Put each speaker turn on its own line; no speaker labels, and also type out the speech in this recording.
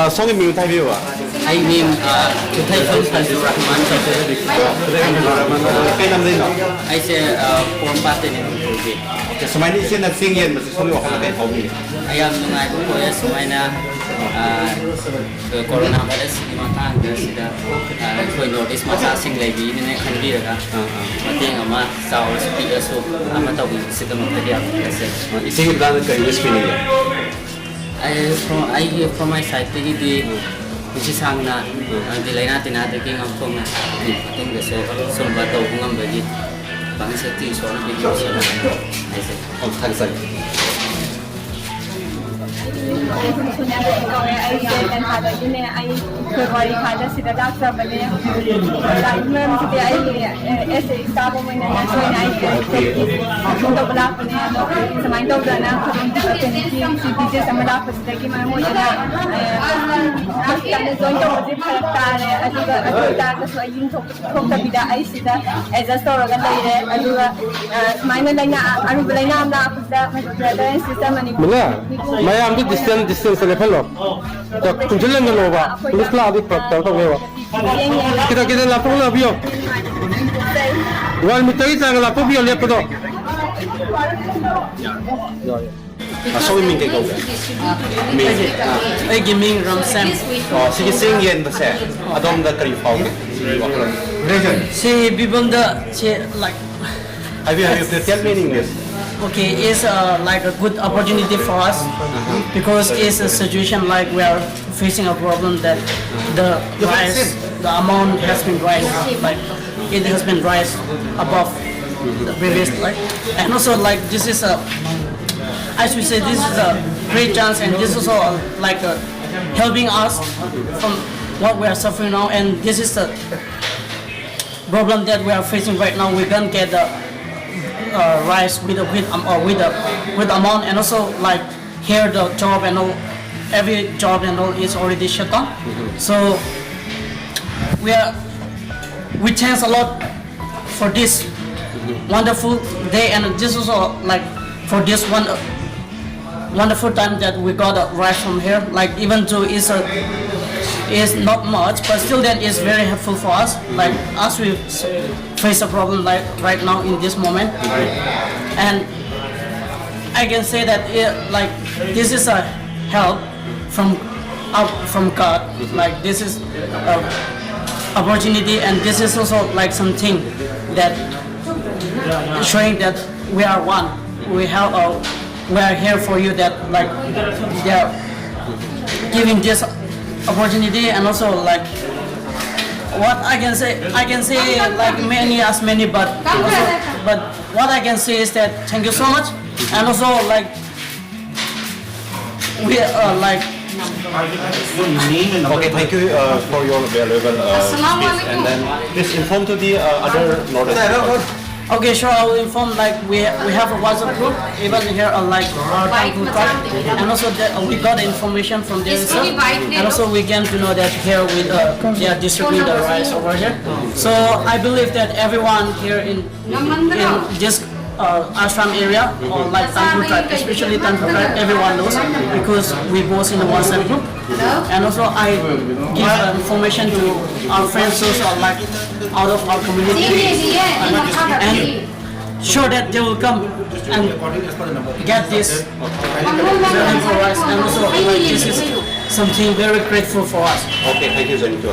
Song in Ming Thai view.
I mean, to take from Abdul Rahman.
Cái năm đây nó.
I say, form part in it.
Okay, so many xin là sinh viên mà không được học là cái hậu gì.
I am nungai ko ko yes mai na coronavirus ni mata ang sida ko notice masa sing lagi ni ne khan bi ra mati ama sao speaker so ama taw sida mo tadi kasi
Ising dan cái English speaking.
I from my side di which is hang na di lai na tinate king ang kong na tung de so ba taw ngam ba di bang sa ti so na bi so na I say
Ông thằng say.
I then had a unit. I February had a sit doctor, but I remember the essay start when I took the black and the mind of the now, teachers and Malapa taking my mother. I was going to the character, so I didn't talk to the ice as a store of a lady. I do a minor like my brother and sister.
Mula, may am di distance sa level lo. Kung jalan ng loba, pulis la di praktal to gawa. Kita lapong la biyo. Wal mitai sa lapo biyo le podo.
Song in Ming cái câu.
I give me ram sam
Sige sinh viên mà sẽ. Adom da kari phao.
si bibanda si like
Have you tell me in English?
okay, it's like a good opportunity for us because it's a situation like we are facing a problem that the price, the amount has been raised, like it has been raised above the previous, like, and also like this is a, as we say, this is a great chance, and this is also like helping us from what we are suffering now, and this is the problem that we are facing right now. We can't get the rise with amount, and also like here the job and all, every job and all is already shut down. So we thanks a lot for this wonderful day, and this also like for this one wonderful time that we got a rise from here. Like even though it's not much, but still then it's very helpful for us. Like as we face a problem like right now in this moment, and I can say that like this is a help from God. Like this is a opportunity, and this is also like something that showing that we are one. We are here for you. That like they are giving this opportunity, and also like what I can say like many, but what I can say is that thank you so much, and also like we are like
Okay, thank you for your valuable speech. And then please inform to the other Nordic.
okay, sure, I will inform. Like we have a WhatsApp group even here, like and also that we got information from there, and also we came to know that here with they are distributing the rice over here. So I believe that everyone here in this ashram area, or like Tanpur tribe, especially Tanpur tribe, everyone knows because we both in the WhatsApp group. And also I give information to our friends also like out of our community, and sure that they will come and get this for us, and also like this is something very grateful for us.
Okay, thank you, Zanito.